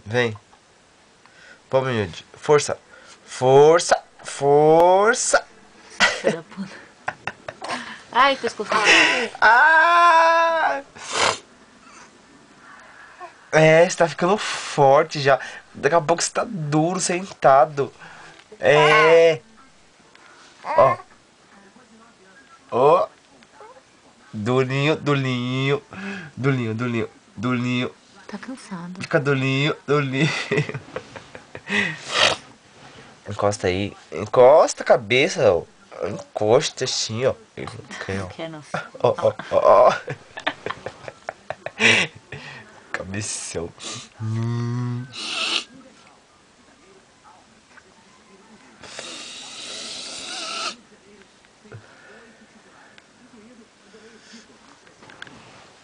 Vem. Vamos, Yudi. Força. Força. Força. Filho da puta. Ai, pescoço. Ah! É, você tá ficando forte já. Daqui a pouco você tá duro, sentado. É. Ó. Ó. Durinho, durinho. Durinho, durinho, durinho. Tá cansado. Fica durinho, durinho. Encosta aí. Encosta a cabeça, ó. Encosta assim, ó. Não quer não. Ó, ó, ó, ó. Cabeção.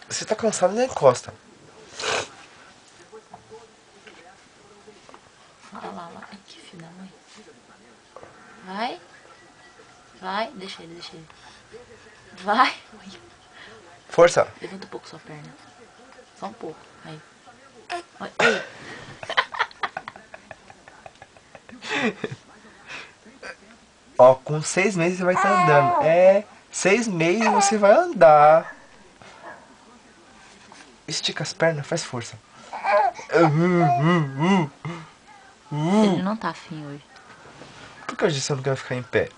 Você tá cansado, não encosta. Olha lá, lá. Ai, que filho da mãe. Vai. Vai. Deixa ele, deixa ele. Vai. Força. Levanta um pouco sua perna. Só um pouco. Aí. Ei. Ó, com 6 meses você vai estar andando. É, 6 meses você vai andar. Estica as pernas, faz força. Ele não tá afim hoje. Por que hoje você não quer ficar em pé?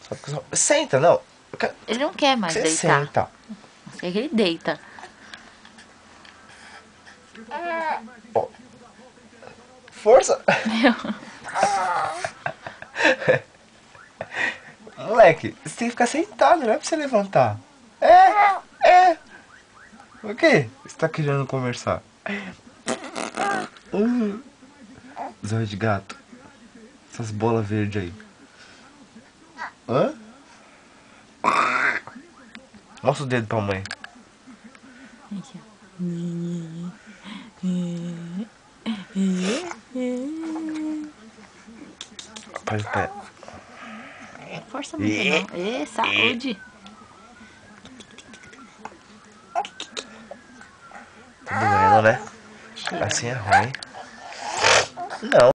Só porque senta, não. Ele não quer mais Você deitar. senta. Não quer que ele deita. Ó. Força. Moleque, você tem que ficar sentado, não é pra você levantar. É. O quê? Você tá querendo conversar? Zóio de gato. Essas bolas verdes aí. Hã? Mostra o dedo pra mãe. Aqui, ó. Pai, pé. Força muito não. Ê, saúde. Tá doendo, né? Chega. Assim é ruim. Não.